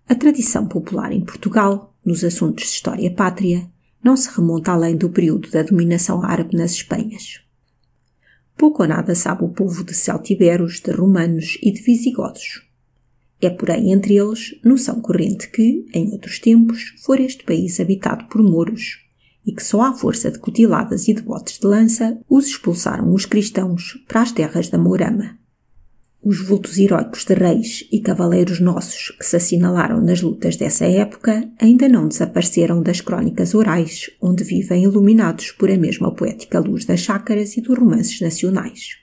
A tradição popular em Portugal, nos assuntos de história pátria, não se remonta além do período da dominação árabe nas Espanhas. Pouco ou nada sabe o povo de celtiberos, de romanos e de visigodos. É, porém, entre eles, noção corrente que, em outros tempos, fora este país habitado por mouros, e que só à força de cutiladas e de botes de lança os expulsaram os cristãos para as terras da Mourama. Os vultos heróicos de reis e cavaleiros nossos que se assinalaram nas lutas dessa época ainda não desapareceram das crónicas orais, onde vivem iluminados por a mesma poética luz das chácaras e dos romances nacionais.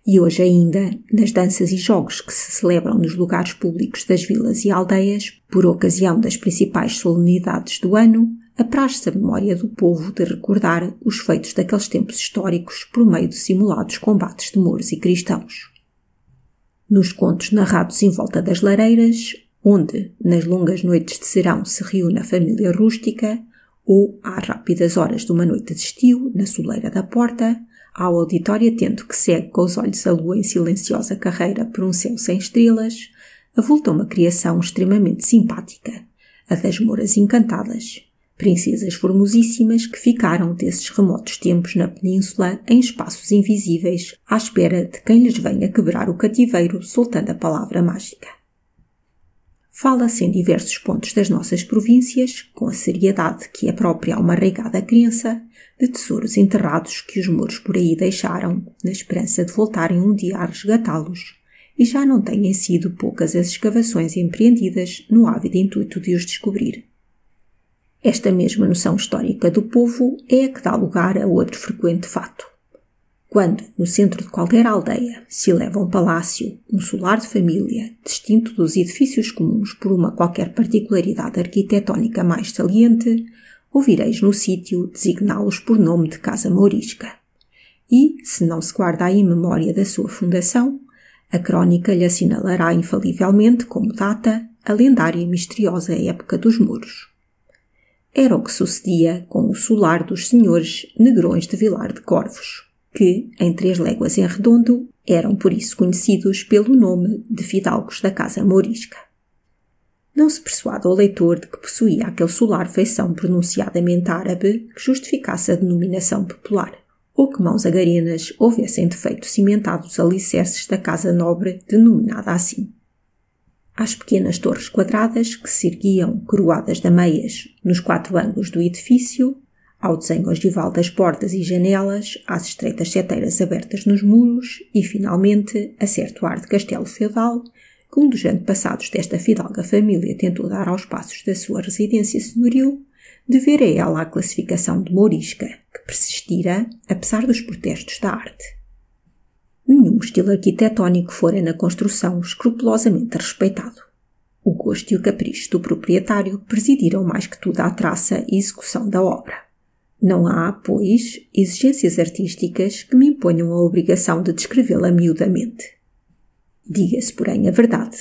E hoje ainda, nas danças e jogos que se celebram nos lugares públicos das vilas e aldeias, por ocasião das principais solenidades do ano, apraz-se a memória do povo de recordar os feitos daqueles tempos históricos por meio de simulados combates de mouros e cristãos. Nos contos narrados em volta das lareiras, onde, nas longas noites de serão, se reúne a família rústica, ou, às rápidas horas de uma noite de estio, na soleira da porta, ao auditório atento que segue com os olhos a lua em silenciosa carreira por um céu sem estrelas, avulta uma criação extremamente simpática, a das mouras encantadas, princesas formosíssimas que ficaram desses remotos tempos na península em espaços invisíveis, à espera de quem lhes venha quebrar o cativeiro soltando a palavra mágica. Fala-se em diversos pontos das nossas províncias, com a seriedade que é própria a uma arraigada crença, de tesouros enterrados que os mouros por aí deixaram, na esperança de voltarem um dia a resgatá-los, e já não têm sido poucas as escavações empreendidas no ávido intuito de os descobrir. Esta mesma noção histórica do povo é a que dá lugar a outro frequente fato. Quando, no centro de qualquer aldeia, se eleva um palácio, um solar de família, distinto dos edifícios comuns por uma qualquer particularidade arquitetónica mais saliente, ouvireis no sítio designá-los por nome de casa mourisca. E, se não se guarda aí memória da sua fundação, a crónica lhe assinalará infalivelmente como data a lendária e misteriosa época dos mouros. Era o que sucedia com o solar dos senhores Negrões de Vilar de Corvos, que, em 3 léguas em redondo, eram por isso conhecidos pelo nome de fidalgos da casa mourisca. Não se persuada o leitor de que possuía aquele solar feição pronunciadamente árabe que justificasse a denominação popular, ou que mãos agarenas houvessem de feito cimentado os alicerces da casa nobre denominada assim. Às pequenas torres quadradas que se erguiam, coroadas de ameias, nos 4 ângulos do edifício, ao desenho ogival das portas e janelas, às estreitas seteiras abertas nos muros e, finalmente, a certo ar de castelo feudal, que um dos antepassados desta fidalga família tentou dar aos passos da sua residência senhoril, dever a ela a classificação de mourisca, que persistira, apesar dos protestos da arte. Nenhum estilo arquitetónico fora na construção escrupulosamente respeitado. O gosto e o capricho do proprietário presidiram mais que tudo à traça e execução da obra. Não há, pois, exigências artísticas que me imponham a obrigação de descrevê-la miudamente. Diga-se, porém, a verdade.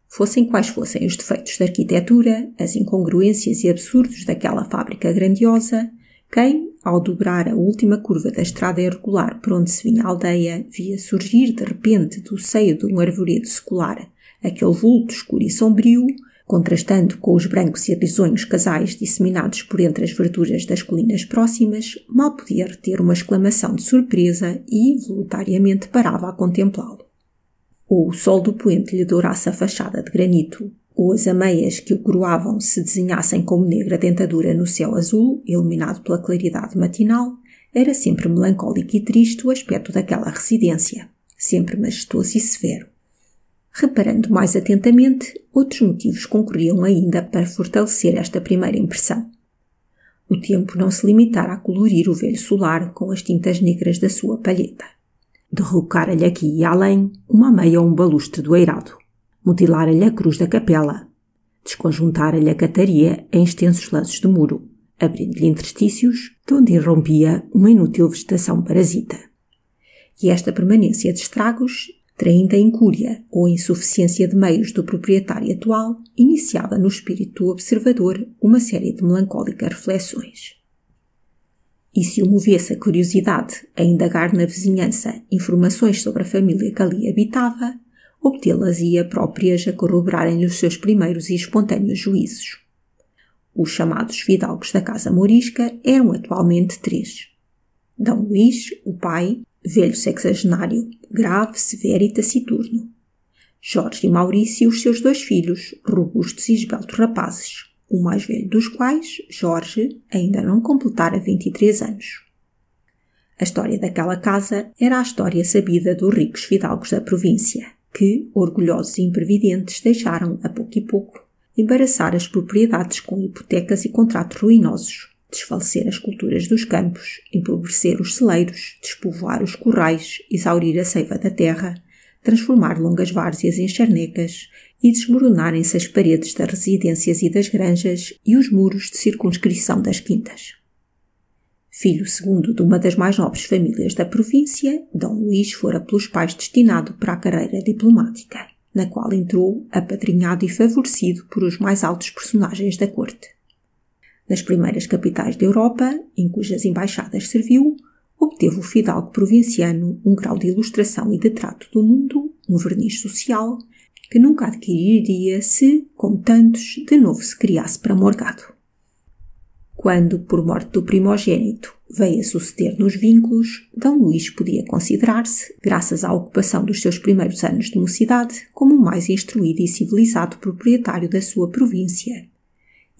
Fossem quais fossem os defeitos da arquitetura, as incongruências e absurdos daquela fábrica grandiosa, quem, ao dobrar a última curva da estrada irregular por onde se vinha a aldeia, via surgir de repente do seio de um arvoredo secular aquele vulto escuro e sombrio, contrastando com os brancos e risonhos casais disseminados por entre as verduras das colinas próximas, mal podia reter uma exclamação de surpresa e, voluntariamente, parava a contemplá-lo. Ou o sol do poente lhe dourasse a fachada de granito, ou as ameias que o coroavam se desenhassem como negra dentadura no céu azul, iluminado pela claridade matinal, era sempre melancólico e triste o aspecto daquela residência, sempre majestoso e severo. Reparando mais atentamente, outros motivos concorriam ainda para fortalecer esta primeira impressão. O tempo não se limitara a colorir o velho solar com as tintas negras da sua palheta. Derrocara-lhe aqui e além uma meia ou um balustre do eirado. Mutilara-lhe a cruz da capela. Desconjuntara-lhe a cataria em extensos lanços de muro, abrindo-lhe interstícios de onde irrompia uma inútil vegetação parasita. E esta permanência de estragos, traindo a incúria ou a insuficiência de meios do proprietário atual, iniciava no espírito do observador uma série de melancólicas reflexões. E se o movesse a curiosidade a indagar na vizinhança informações sobre a família que ali habitava, obtê-las-ia próprias a corroborarem-lhe os seus primeiros e espontâneos juízos. Os chamados fidalgos da Casa Morisca eram atualmente 3. D. Luís, o pai, velho sexagenário, grave, severo e taciturno. Jorge e Maurício, os seus 2 filhos, robustos e esbeltos rapazes, o mais velho dos quais, Jorge, ainda não completara 23 anos. A história daquela casa era a história sabida dos ricos fidalgos da província, que, orgulhosos e imprevidentes, deixaram, a pouco e pouco, embaraçar as propriedades com hipotecas e contratos ruinosos, desfalecer as culturas dos campos, empobrecer os celeiros, despovoar os currais, exaurir a seiva da terra, transformar longas várzeas em charnecas e desmoronarem-se as paredes das residências e das granjas e os muros de circunscrição das quintas. Filho segundo de uma das mais nobres famílias da província, D. Luís fora pelos pais destinado para a carreira diplomática, na qual entrou apadrinhado e favorecido por os mais altos personagens da corte. Nas primeiras capitais da Europa, em cujas embaixadas serviu, obteve o fidalgo provinciano um grau de ilustração e de trato do mundo, um verniz social, que nunca adquiriria se, como tantos, de novo se criasse para morgado. Quando, por morte do primogênito, veio a suceder nos vínculos, D. Luís podia considerar-se, graças à ocupação dos seus primeiros anos de mocidade, como o mais instruído e civilizado proprietário da sua província.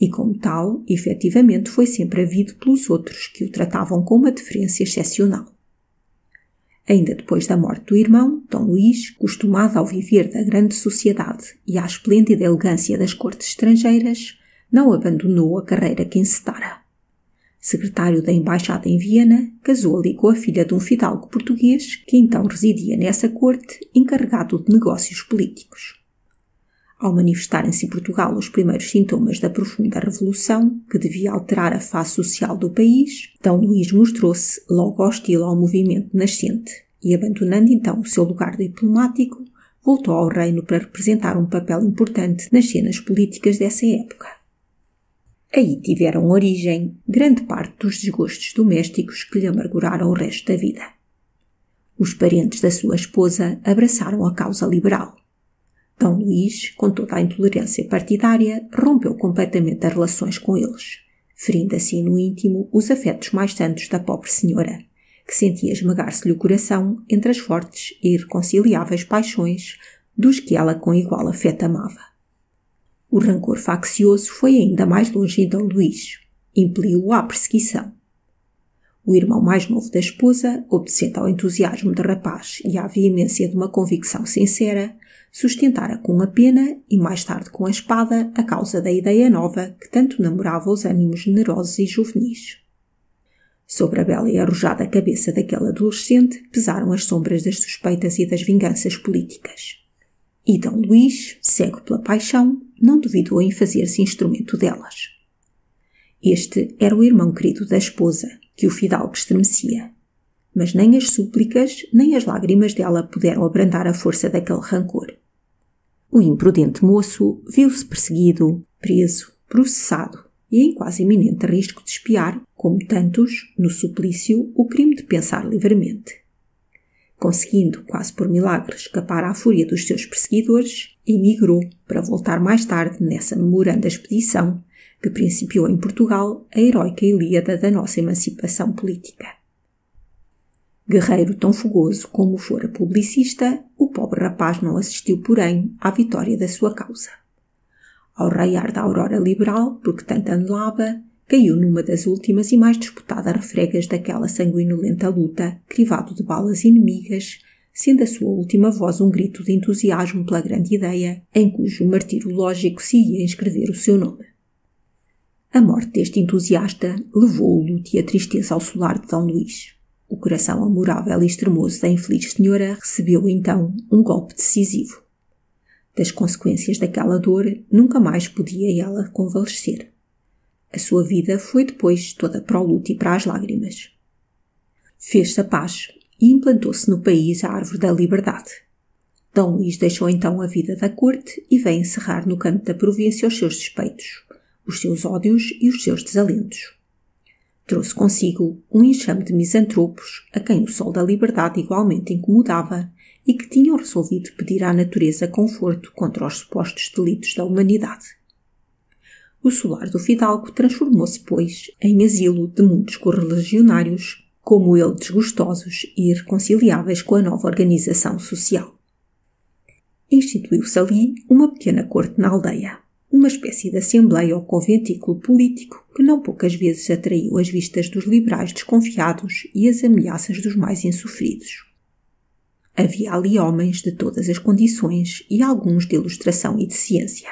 E como tal, efetivamente foi sempre havido pelos outros que o tratavam com uma deferência excepcional. Ainda depois da morte do irmão, D. Luís, acostumado ao viver da grande sociedade e à esplêndida elegância das cortes estrangeiras, não abandonou a carreira que encetara. Secretário da Embaixada em Viena, casou ali com a filha de um fidalgo português que então residia nessa corte, encarregado de negócios políticos. Ao manifestarem-se em Portugal os primeiros sintomas da profunda revolução, que devia alterar a face social do país, D. Luís mostrou-se logo hostil ao movimento nascente e, abandonando então o seu lugar diplomático, voltou ao reino para representar um papel importante nas cenas políticas dessa época. Aí tiveram origem grande parte dos desgostos domésticos que lhe amarguraram o resto da vida. Os parentes da sua esposa abraçaram a causa liberal. D. Luís, com toda a intolerância partidária, rompeu completamente as relações com eles, ferindo assim no íntimo os afetos mais santos da pobre senhora, que sentia esmagar-se-lhe o coração entre as fortes e irreconciliáveis paixões dos que ela com igual afeto amava. O rancor faccioso foi ainda mais longe em D. Luís, impeliu-o à perseguição. O irmão mais novo da esposa, obedecendo ao entusiasmo de rapaz e à veemência de uma convicção sincera, sustentara com a pena e mais tarde com a espada a causa da ideia nova que tanto namorava os ânimos generosos e juvenis. Sobre a bela e arrojada cabeça daquele adolescente pesaram as sombras das suspeitas e das vinganças políticas. E D. Luís, cego pela paixão, não duvidou em fazer-se instrumento delas. Este era o irmão querido da esposa, que o fidalgo estremecia. Mas nem as súplicas, nem as lágrimas dela puderam abrandar a força daquele rancor. O imprudente moço viu-se perseguido, preso, processado e em quase iminente risco de expiar, como tantos, no suplício, o crime de pensar livremente. Conseguindo, quase por milagre, escapar à fúria dos seus perseguidores, emigrou para voltar mais tarde nessa memoranda expedição que principiou em Portugal a heroica Ilíada da nossa emancipação política. Guerreiro tão fogoso como fora publicista, o pobre rapaz não assistiu, porém, à vitória da sua causa. Ao raiar da aurora liberal, porque tanto anelava, caiu numa das últimas e mais disputadas refregas daquela sanguinolenta luta, crivado de balas inimigas, sendo a sua última voz um grito de entusiasmo pela grande ideia, em cujo martírio lógico se ia inscrever o seu nome. A morte deste entusiasta levou o luto e a tristeza ao solar de D. Luís. O coração amorável e extremoso da infeliz senhora recebeu, então, um golpe decisivo. Das consequências daquela dor, nunca mais podia ela convalescer. A sua vida foi depois toda para o luto e para as lágrimas. Fez-se a paz e implantou-se no país a árvore da liberdade. D. Luís deixou então a vida da corte e veio encerrar no canto da província os seus suspeitos, os seus ódios e os seus desalentos. Trouxe consigo um enxame de misantropos a quem o sol da liberdade igualmente incomodava e que tinham resolvido pedir à natureza conforto contra os supostos delitos da humanidade. O solar do fidalgo transformou-se, pois, em asilo de muitos correligionários, como ele desgostosos e irreconciliáveis com a nova organização social. Instituiu-se ali uma pequena corte na aldeia, uma espécie de assembleia ou conventículo político que não poucas vezes atraiu as vistas dos liberais desconfiados e as ameaças dos mais insofridos. Havia ali homens de todas as condições e alguns de ilustração e de ciência.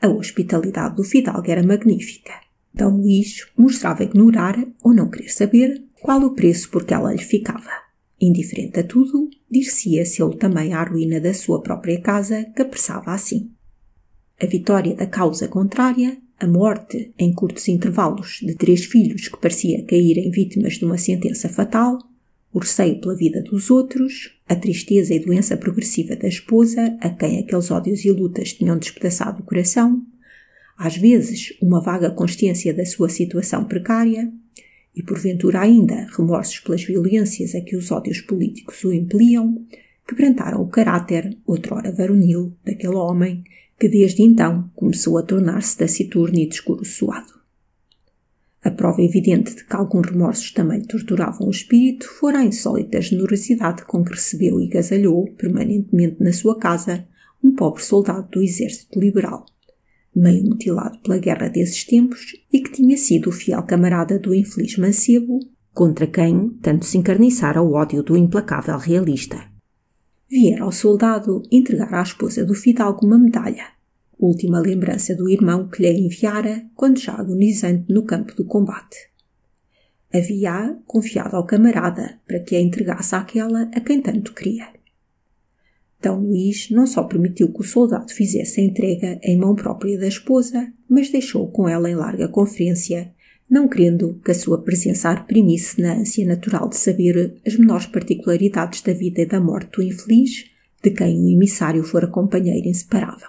A hospitalidade do fidalgo era magnífica. D. Luís mostrava ignorar ou não querer saber qual o preço por que ela lhe ficava. Indiferente a tudo, dir-se-ia ele também à ruína da sua própria casa que apressava assim. A vitória da causa contrária, a morte, em curtos intervalos, de 3 filhos que parecia caírem vítimas de uma sentença fatal, o receio pela vida dos outros, a tristeza e doença progressiva da esposa, a quem aqueles ódios e lutas tinham despedaçado o coração, às vezes uma vaga consciência da sua situação precária, e porventura ainda remorsos pelas violências a que os ódios políticos o impeliam, quebrantaram o caráter, outrora varonil, daquele homem que desde então começou a tornar-se taciturno e descoroçoado. A prova evidente de que alguns remorsos também lhe torturavam o espírito fora a insólita generosidade com que recebeu e agasalhou, permanentemente na sua casa, um pobre soldado do exército liberal, meio mutilado pela guerra desses tempos e que tinha sido o fiel camarada do infeliz mancebo, contra quem tanto se encarniçara o ódio do implacável realista. Viera ao soldado entregar à esposa do fidalgo uma medalha, última lembrança do irmão que lhe enviara quando já agonizante no campo do combate. Havia-a confiado ao camarada para que a entregasse àquela a quem tanto queria. D. Luís não só permitiu que o soldado fizesse a entrega em mão própria da esposa, mas deixou com ela em larga conferência, não querendo que a sua presença a reprimisse na ânsia natural de saber as menores particularidades da vida e da morte do infeliz, de quem o emissário fora companheiro inseparável.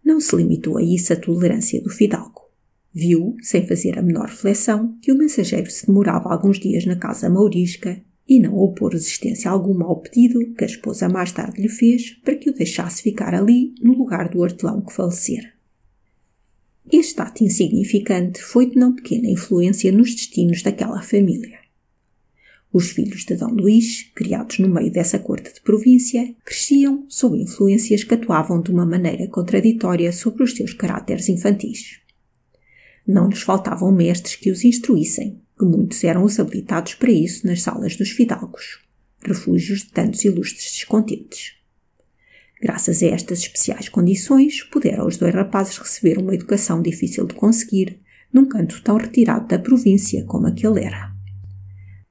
Não se limitou a isso a tolerância do fidalgo. Viu, sem fazer a menor reflexão, que o mensageiro se demorava alguns dias na casa mourisca e não opor resistência alguma ao pedido que a esposa mais tarde lhe fez para que o deixasse ficar ali no lugar do hortelão que falecera. Este ato insignificante foi de não pequena influência nos destinos daquela família. Os filhos de D. Luís, criados no meio dessa corte de província, cresciam sob influências que atuavam de uma maneira contraditória sobre os seus caráteres infantis. Não lhes faltavam mestres que os instruíssem, que muitos eram os habilitados para isso nas salas dos fidalgos, refúgios de tantos ilustres descontentes. Graças a estas especiais condições, puderam os 2 rapazes receber uma educação difícil de conseguir, num canto tão retirado da província como aquele era.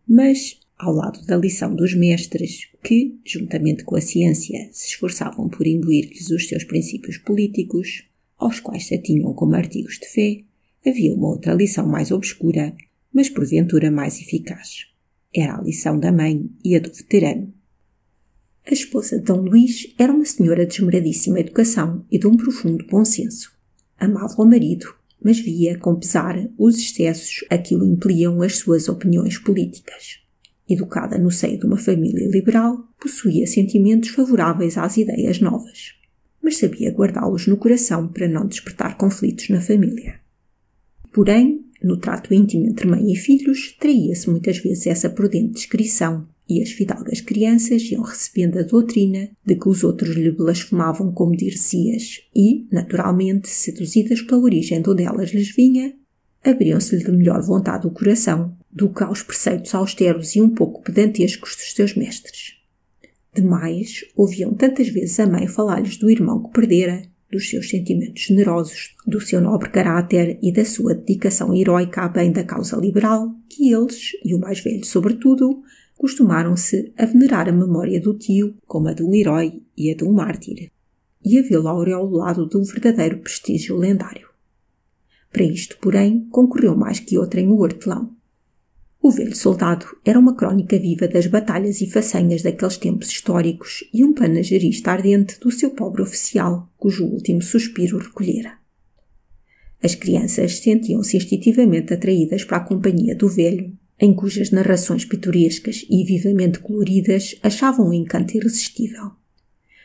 Mas, ao lado da lição dos mestres, que, juntamente com a ciência, se esforçavam por imbuir-lhes os seus princípios políticos, aos quais se atinham como artigos de fé, havia uma outra lição mais obscura, mas porventura mais eficaz. Era a lição da mãe e a do veterano. A esposa de D. Luís era uma senhora de esmeradíssima educação e de um profundo bom senso. Amava o marido, mas via, com pesar, os excessos a que o impeliam as suas opiniões políticas. Educada no seio de uma família liberal, possuía sentimentos favoráveis às ideias novas, mas sabia guardá-los no coração para não despertar conflitos na família. Porém, no trato íntimo entre mãe e filhos, traía-se muitas vezes essa prudente discrição, e as fidalgas crianças iam recebendo a doutrina de que os outros lhe blasfemavam como dir-se-ias e, naturalmente, seduzidas pela origem de onde elas lhes vinha, abriam-se-lhe de melhor vontade o coração do que aos preceitos austeros e um pouco pedantescos dos seus mestres. Demais, ouviam tantas vezes a mãe falar-lhes do irmão que perdera, dos seus sentimentos generosos, do seu nobre caráter e da sua dedicação heroica a bem da causa liberal, que eles, e o mais velho sobretudo, costumaram-se a venerar a memória do tio como a de um herói e a de um mártir, e a vê-lo aureolado de um verdadeiro prestígio lendário. Para isto, porém, concorreu mais que outrem o hortelão. O velho soldado era uma crónica viva das batalhas e façanhas daqueles tempos históricos e um panegirista ardente do seu pobre oficial, cujo último suspiro recolhera. As crianças sentiam-se instintivamente atraídas para a companhia do velho, em cujas narrações pitorescas e vivamente coloridas achavam um encanto irresistível.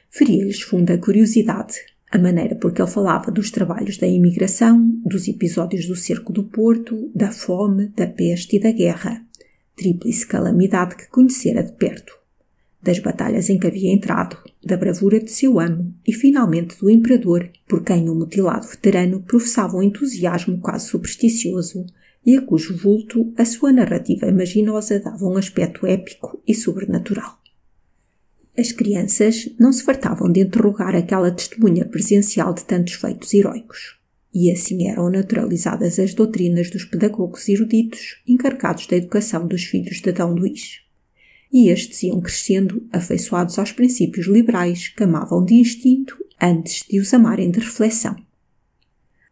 Feria-lhes funda curiosidade a maneira por que ele falava dos trabalhos da imigração, dos episódios do cerco do Porto, da fome, da peste e da guerra, tríplice calamidade que conhecera de perto, das batalhas em que havia entrado, da bravura de seu amo e, finalmente, do imperador, por quem o mutilado veterano professava um entusiasmo quase supersticioso e a cujo vulto a sua narrativa imaginosa dava um aspecto épico e sobrenatural. As crianças não se fartavam de interrogar aquela testemunha presencial de tantos feitos heróicos, e assim eram naturalizadas as doutrinas dos pedagogos eruditos encarregados da educação dos filhos de D. Luís. E estes iam crescendo afeiçoados aos princípios liberais que amavam de instinto antes de os amarem de reflexão.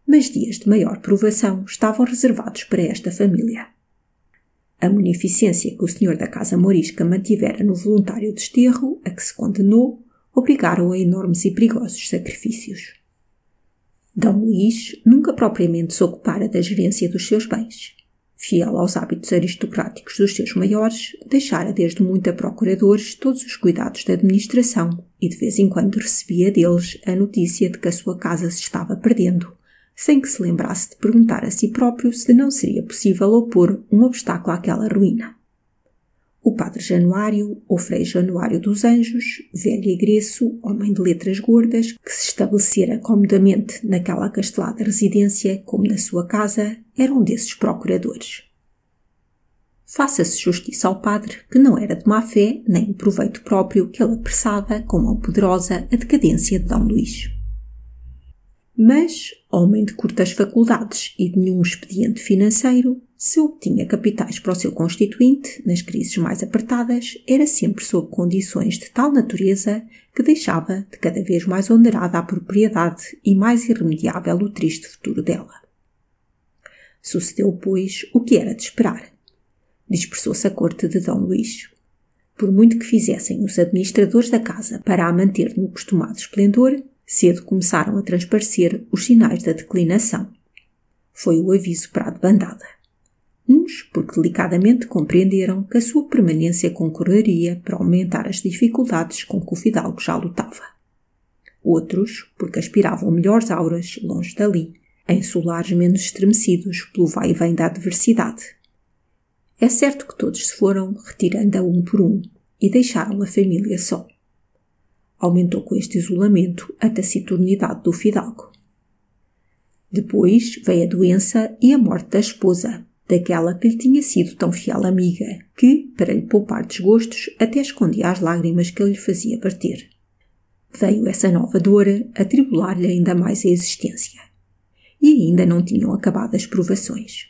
Mas dias de maior provação estavam reservados para esta família. A munificência que o senhor da Casa Morisca mantivera no voluntário desterro, a que se condenou, obrigaram a enormes e perigosos sacrifícios. D. Luís nunca propriamente se ocupara da gerência dos seus bens. Fiel aos hábitos aristocráticos dos seus maiores, deixara desde muito a procuradores todos os cuidados da administração e de vez em quando recebia deles a notícia de que a sua casa se estava perdendo, sem que se lembrasse de perguntar a si próprio se não seria possível opor um obstáculo àquela ruína. O padre Januário, ou frei Januário dos Anjos, velho egresso, homem de letras gordas, que se estabelecera comodamente naquela acastelada residência como na sua casa, era um desses procuradores. Faça-se justiça ao padre que não era de má fé nem o proveito próprio que ele apressava com mão poderosa a decadência de D. Luís. Mas, homem de curtas faculdades e de nenhum expediente financeiro, se obtinha capitais para o seu constituinte, nas crises mais apertadas, era sempre sob condições de tal natureza que deixava de cada vez mais onerada a propriedade e mais irremediável o triste futuro dela. Sucedeu, pois, o que era de esperar. Dispersou-se a corte de D. Luís. Por muito que fizessem os administradores da casa para a manter no costumado esplendor, cedo começaram a transparecer os sinais da declinação. Foi o aviso para a debandada. Uns porque delicadamente compreenderam que a sua permanência concorreria para aumentar as dificuldades com que o fidalgo já lutava. Outros porque aspiravam melhores auras longe dali, em solares menos estremecidos pelo vai e vem da adversidade. É certo que todos se foram retirando a um por um e deixaram a família só. Aumentou com este isolamento a taciturnidade do fidalgo. Depois veio a doença e a morte da esposa, daquela que lhe tinha sido tão fiel amiga, que, para lhe poupar desgostos, até escondia as lágrimas que ele lhe fazia verter. Veio essa nova dor atribular-lhe ainda mais a existência. E ainda não tinham acabado as provações.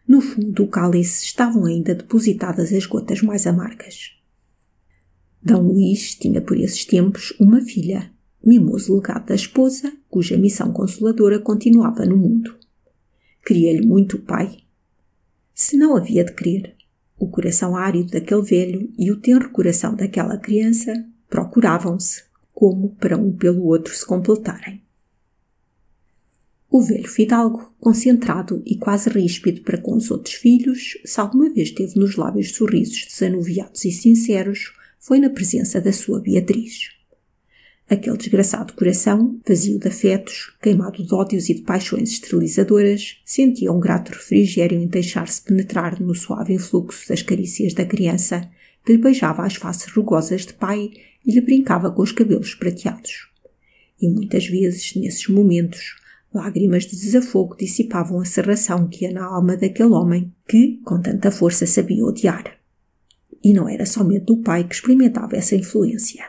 No fundo do cálice estavam ainda depositadas as gotas mais amargas. D. Luís tinha por esses tempos uma filha, mimoso legado da esposa, cuja missão consoladora continuava no mundo. Queria-lhe muito o pai. Se não havia de querer, o coração árido daquele velho e o tenro coração daquela criança procuravam-se, como para um pelo outro se completarem. O velho fidalgo, concentrado e quase ríspido para com os outros filhos, se alguma vez teve nos lábios sorrisos desanuviados e sinceros, foi na presença da sua Beatriz. Aquele desgraçado coração, vazio de afetos, queimado de ódios e de paixões esterilizadoras, sentia um grato refrigério em deixar-se penetrar no suave influxo das carícias da criança, que lhe beijava as faces rugosas de pai e lhe brincava com os cabelos prateados. E muitas vezes, nesses momentos, lágrimas de desafogo dissipavam a serração que ia na alma daquele homem que, com tanta força, sabia odiar. E não era somente do pai que experimentava essa influência.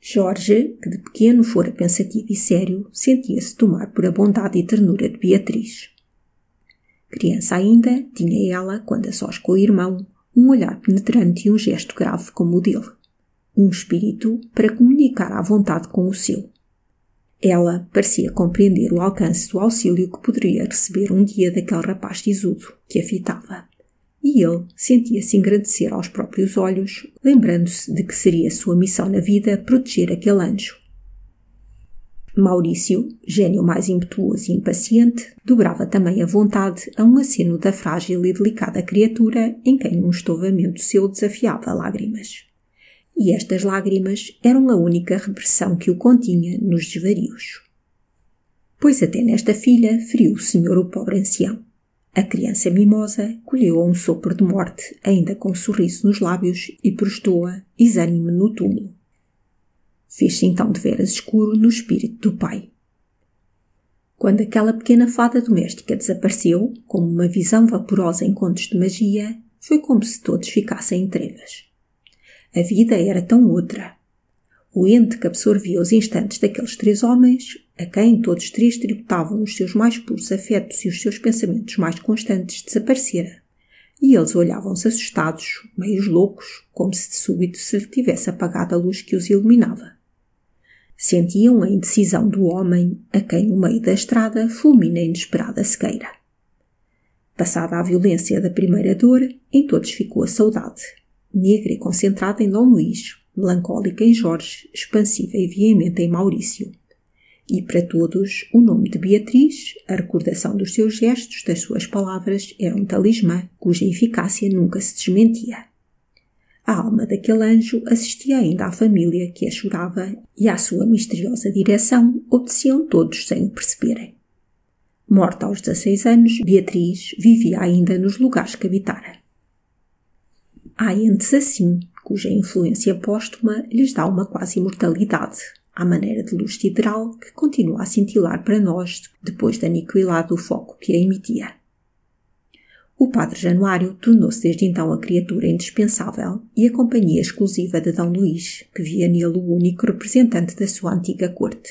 Jorge, que de pequeno fora pensativo e sério, sentia-se tomar por a bondade e ternura de Beatriz. Criança ainda, tinha ela, quando a sós com o irmão, um olhar penetrante e um gesto grave como o dele. Um espírito para comunicar à vontade com o seu. Ela parecia compreender o alcance do auxílio que poderia receber um dia daquele rapaz sisudo que a fitava. E ele sentia-se engrandecer aos próprios olhos, lembrando-se de que seria sua missão na vida proteger aquele anjo. Maurício, gênio mais impetuoso e impaciente, dobrava também a vontade a um aceno da frágil e delicada criatura em quem um estovamento seu desafiava lágrimas. E estas lágrimas eram a única repressão que o continha nos desvarios. Pois até nesta filha feriu o senhor o pobre ancião. A criança mimosa colheu um sopro de morte, ainda com um sorriso nos lábios, e prostou-a, exânime no túmulo. Fez-se então de veras escuro no espírito do pai. Quando aquela pequena fada doméstica desapareceu, como uma visão vaporosa em contos de magia, foi como se todos ficassem em trevas. A vida era tão outra. O ente que absorvia os instantes daqueles 3 homens, a quem todos 3 tributavam os seus mais puros afetos e os seus pensamentos mais constantes, desaparecera, e eles olhavam-se assustados, meios loucos, como se de súbito se lhe tivesse apagado a luz que os iluminava. Sentiam a indecisão do homem a quem no meio da estrada fulmina a inesperada cegueira. Passada a violência da primeira dor, em todos ficou a saudade, negra e concentrada em Dom Luís, melancólica em Jorge, expansiva e veemente em Maurício. E para todos o nome de Beatriz, a recordação dos seus gestos, das suas palavras, era um talismã cuja eficácia nunca se desmentia. A alma daquele anjo assistia ainda à família que a chorava e à sua misteriosa direção obedeciam todos sem o perceberem. Morta aos 16 anos, Beatriz vivia ainda nos lugares que habitara. Há entes assim, cuja influência póstuma lhes dá uma quase imortalidade, à maneira de luz sideral que continua a cintilar para nós depois de aniquilado o foco que a emitia. O padre Januário tornou-se desde então a criatura indispensável e a companhia exclusiva de D. Luís, que via nele o único representante da sua antiga corte.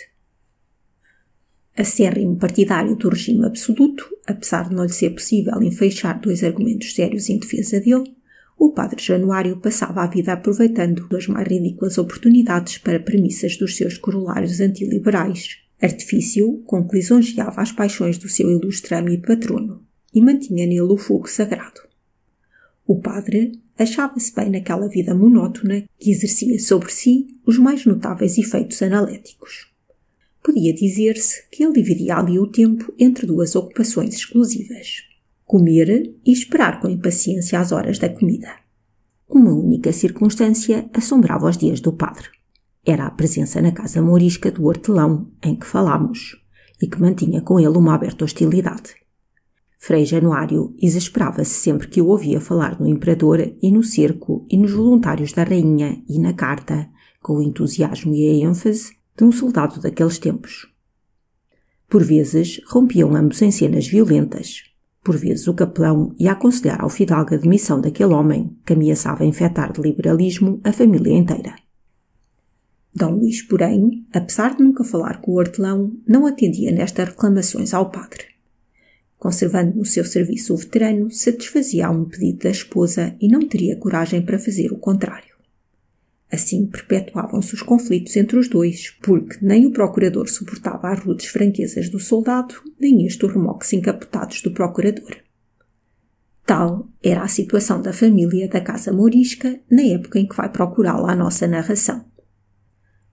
Acérrimo partidário do regime absoluto, apesar de não lhe ser possível enfeixar 2 argumentos sérios em defesa dele, o padre Januário passava a vida aproveitando as mais ridículas oportunidades para premissas dos seus corolários antiliberais, artifício com que lisonjeava as paixões do seu ilustre amo e patrono, e mantinha nele o fogo sagrado. O padre achava-se bem naquela vida monótona que exercia sobre si os mais notáveis efeitos analéticos. Podia dizer-se que ele dividia ali o tempo entre 2 ocupações exclusivas: comer e esperar com impaciência as horas da comida. Uma única circunstância assombrava os dias do padre. Era a presença na casa mourisca do hortelão em que falámos e que mantinha com ele uma aberta hostilidade. Frei Januário exasperava-se sempre que o ouvia falar no imperador e no cerco e nos voluntários da rainha e na carta, com o entusiasmo e a ênfase de um soldado daqueles tempos. Por vezes rompiam ambos em cenas violentas. Por vezes o capelão ia aconselhar ao fidalgo a demissão daquele homem que ameaçava infectar de liberalismo a família inteira. D. Luís, porém, apesar de nunca falar com o hortelão, não atendia nestas reclamações ao padre. Conservando no seu serviço o veterano, satisfazia a um pedido da esposa e não teria coragem para fazer o contrário. Assim perpetuavam-se os conflitos entre os dois, porque nem o procurador suportava as rudes franquezas do soldado, nem este os remoques encapotados do procurador. Tal era a situação da família da casa mourisca na época em que vai procurá-la a nossa narração.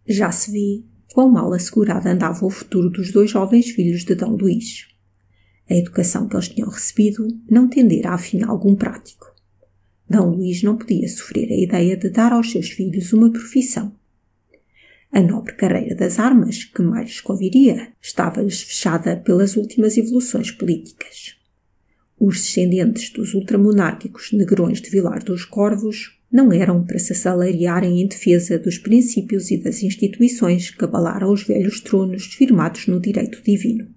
Já se vê quão mal assegurado andava o futuro dos 2 jovens filhos de D. Luís. A educação que eles tinham recebido não tendera a fim algum prático. D. Luís não podia sofrer a ideia de dar aos seus filhos uma profissão. A nobre carreira das armas, que mais lhes conviria, estava-lhes fechada pelas últimas evoluções políticas. Os descendentes dos ultramonárquicos negrões de Vilar dos Corvos não eram para se assalariarem em defesa dos princípios e das instituições que abalaram os velhos tronos firmados no direito divino.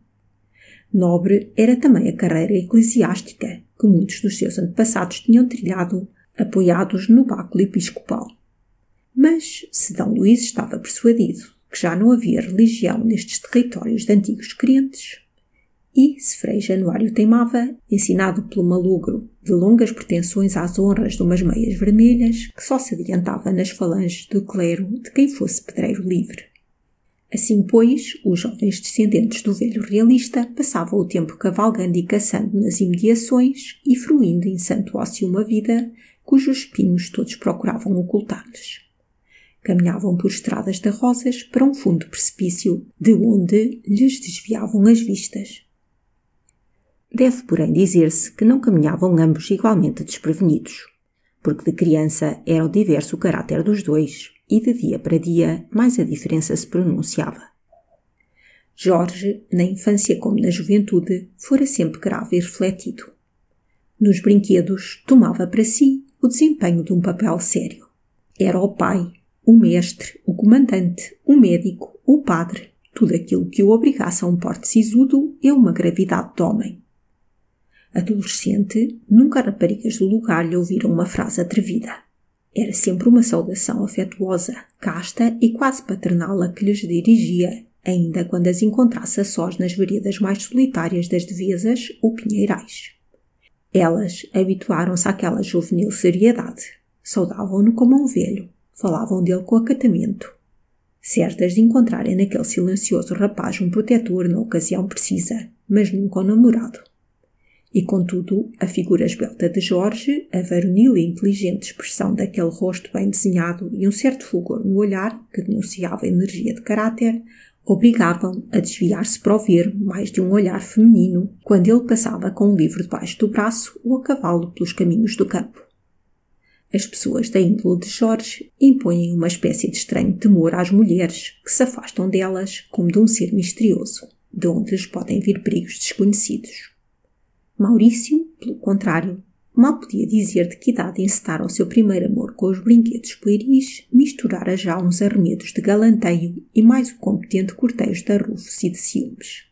Nobre era também a carreira eclesiástica, que muitos dos seus antepassados tinham trilhado, apoiados no báculo episcopal. Mas se D. Luís estava persuadido que já não havia religião nestes territórios de antigos crentes, e se Frei Januário teimava, ensinado pelo malogro de longas pretensões às honras de umas meias vermelhas, que só se adiantava nas falanges do clero de quem fosse pedreiro livre. Assim, pois, os jovens descendentes do velho realista passavam o tempo cavalgando e caçando nas imediações e fruindo em santo ócio uma vida cujos espinhos todos procuravam ocultar-lhes. Caminhavam por estradas de rosas para um fundo precipício, de onde lhes desviavam as vistas. Deve, porém, dizer-se que não caminhavam ambos igualmente desprevenidos, porque de criança era diverso o caráter dos dois e de dia para dia mais a diferença se pronunciava. Jorge, na infância como na juventude, fora sempre grave e refletido. Nos brinquedos, tomava para si o desempenho de um papel sério. Era o pai, o mestre, o comandante, o médico, o padre, tudo aquilo que o obrigasse a um porte sisudo e a uma gravidade de homem. Adolescente, nunca raparigas do lugar lhe ouviram uma frase atrevida. Era sempre uma saudação afetuosa, casta e quase paternal a que lhes dirigia, ainda quando as encontrasse a sós nas veredas mais solitárias das Devesas ou Pinheirais. Elas habituaram-se àquela juvenil seriedade, saudavam-no como um velho, falavam dele com acatamento, certas de encontrarem naquele silencioso rapaz um protetor na ocasião precisa, mas nunca um namorado. E, contudo, a figura esbelta de Jorge, a varonil e inteligente expressão daquele rosto bem desenhado e um certo fulgor no olhar, que denunciava energia de caráter, obrigavam a desviar-se para o ver mais de um olhar feminino quando ele passava com um livro debaixo do braço ou a cavalo pelos caminhos do campo. As pessoas da índole de Jorge impõem uma espécie de estranho temor às mulheres que se afastam delas como de um ser misterioso, de onde lhes podem vir perigos desconhecidos. Maurício, pelo contrário, mal podia dizer de que idade encetar o seu primeiro amor com os brinquedos pueris, misturara já uns arremedos de galanteio e mais o competente cortejo de arrufos e de ciúmes.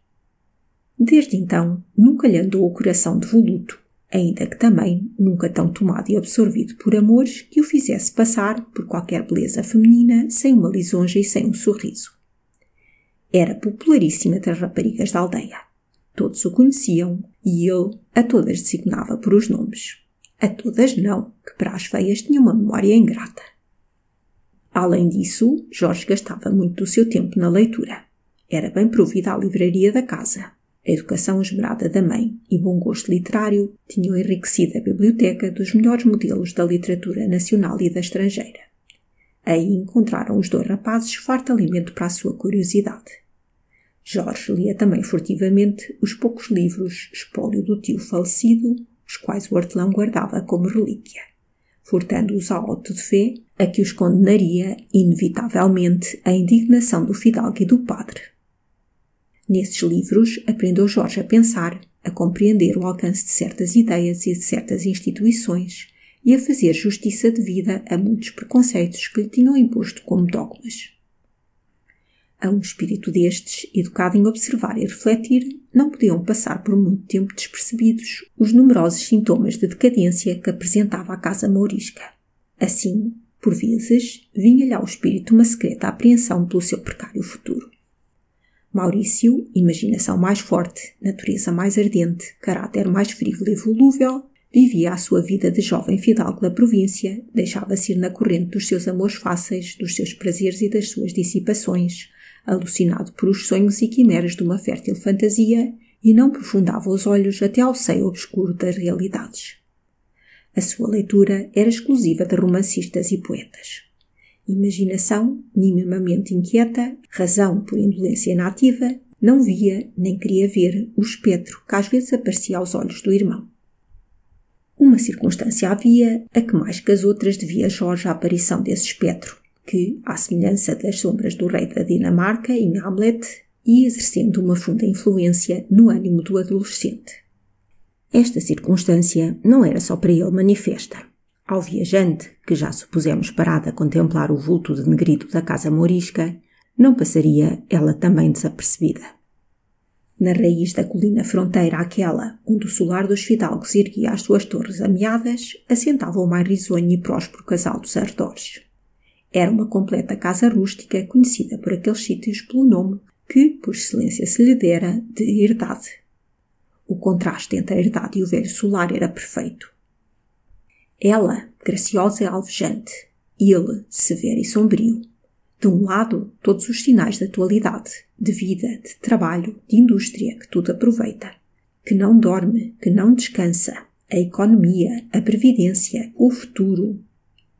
Desde então, nunca lhe andou o coração devoluto, ainda que também nunca tão tomado e absorvido por amores que o fizesse passar por qualquer beleza feminina sem uma lisonja e sem um sorriso. Era popularíssima das raparigas da aldeia. Todos o conheciam e ele a todas designava por os nomes. A todas não, que para as feias tinha uma memória ingrata. Além disso, Jorge gastava muito do seu tempo na leitura. Era bem provida à livraria da casa. A educação esmerada da mãe e bom gosto literário tinham enriquecido a biblioteca dos melhores modelos da literatura nacional e da estrangeira. Aí encontraram os dois rapazes farto alimento para a sua curiosidade. Jorge lia também furtivamente os poucos livros espólio do tio falecido, os quais o hortelão guardava como relíquia, furtando-os ao auto de fé, a que os condenaria, inevitavelmente, a indignação do fidalgo e do padre. Nesses livros aprendeu Jorge a pensar, a compreender o alcance de certas ideias e de certas instituições e a fazer justiça devida a muitos preconceitos que lhe tinham imposto como dogmas. A um espírito destes, educado em observar e refletir, não podiam passar por muito tempo despercebidos os numerosos sintomas de decadência que apresentava a casa mourisca. Assim, por vezes, vinha-lhe ao espírito uma secreta apreensão pelo seu precário futuro. Maurício, imaginação mais forte, natureza mais ardente, caráter mais frívolo e volúvel, vivia a sua vida de jovem fidalgo da província, deixava-se ir na corrente dos seus amores fáceis, dos seus prazeres e das suas dissipações, alucinado por os sonhos e quimeras de uma fértil fantasia, e não profundava os olhos até ao seio obscuro das realidades. A sua leitura era exclusiva de romancistas e poetas. Imaginação, minimamente inquieta, razão por indolência nativa, não via nem queria ver o espectro que às vezes aparecia aos olhos do irmão. Uma circunstância havia a que mais que as outras devia Jorge a aparição desse espectro, que, à semelhança das sombras do rei da Dinamarca em Hamlet, ia exercendo uma funda influência no ânimo do adolescente. Esta circunstância não era só para ele manifesta. Ao viajante, que já supusemos parado a contemplar o vulto denegrido da casa mourisca, não passaria ela também desapercebida. Na raiz da colina fronteira àquela, onde o solar dos fidalgos erguia as suas torres ameadas, assentava o mais risonho e próspero casal dos arredores. Era uma completa casa rústica conhecida por aqueles sítios pelo nome que, por excelência, se lhe dera de herdade. O contraste entre a herdade e o velho solar era perfeito. Ela, graciosa e alvejante, ele, severo e sombrio. De um lado, todos os sinais da atualidade, de vida, de trabalho, de indústria, que tudo aproveita, que não dorme, que não descansa, a economia, a previdência, o futuro.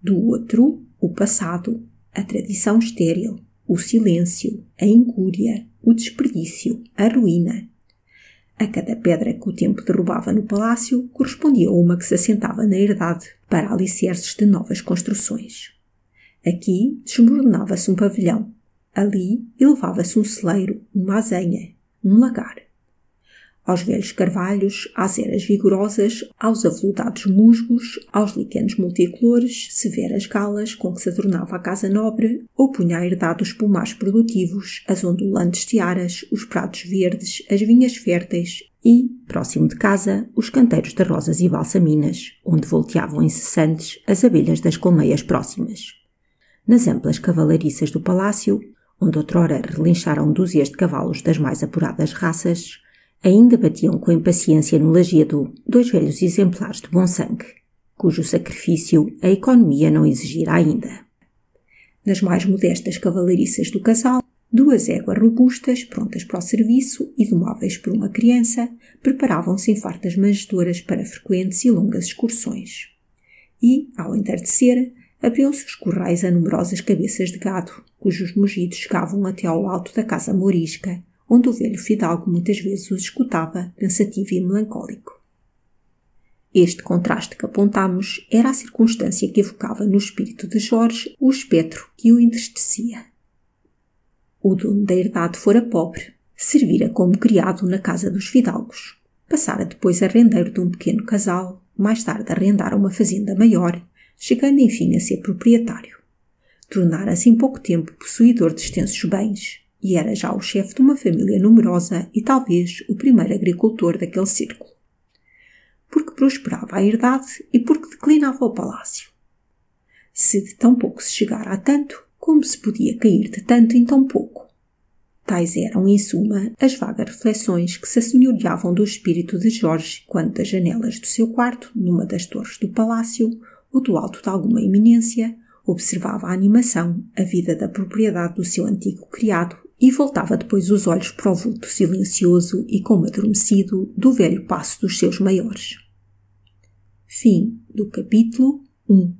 Do outro, o passado, a tradição estéril, o silêncio, a incúria, o desperdício, a ruína. A cada pedra que o tempo derrubava no palácio correspondia uma que se assentava na herdade para alicerces de novas construções. Aqui desmoronava-se um pavilhão, ali elevava-se um celeiro, uma azenha, um lagar. Aos velhos carvalhos, às eras vigorosas, aos aveludados musgos, aos licanos multicolores, severas galas com que se adornava a casa nobre, opunha a herdade os pomares produtivos, as ondulantes tiaras, os prados verdes, as vinhas férteis e, próximo de casa, os canteiros de rosas e balsaminas, onde volteavam incessantes as abelhas das colmeias próximas. Nas amplas cavalariças do palácio, onde outrora relincharam dúzias de cavalos das mais apuradas raças, ainda batiam com impaciência no lajedo 2 velhos exemplares de bom sangue, cujo sacrifício a economia não exigira ainda. Nas mais modestas cavalariças do casal, 2 éguas robustas, prontas para o serviço e domáveis por uma criança, preparavam-se em fartas manjedoras para frequentes e longas excursões. E, ao entardecer, abriam-se os currais a numerosas cabeças de gado, cujos mugidos chegavam até ao alto da casa mourisca, onde o velho fidalgo muitas vezes os escutava, pensativo e melancólico. Este contraste que apontamos era a circunstância que evocava no espírito de Jorge o espectro que o entristecia. O dono da herdade fora pobre, servira como criado na casa dos fidalgos, passara depois a rendeiro de um pequeno casal, mais tarde arrendara uma fazenda maior, chegando enfim a ser proprietário. Tornara-se em pouco tempo possuidor de extensos bens, e era já o chefe de uma família numerosa e talvez o primeiro agricultor daquele círculo. Porque prosperava a herdade e porque declinava o palácio. Se de tão pouco se chegara a tanto, como se podia cair de tanto em tão pouco? Tais eram, em suma, as vagas reflexões que se assenhoreavam do espírito de Jorge quando das janelas do seu quarto, numa das torres do palácio, ou do alto de alguma eminência, observava a animação, a vida da propriedade do seu antigo criado e voltava depois os olhos para o vulto silencioso e como adormecido do velho paço dos seus maiores. Fim do capítulo 1.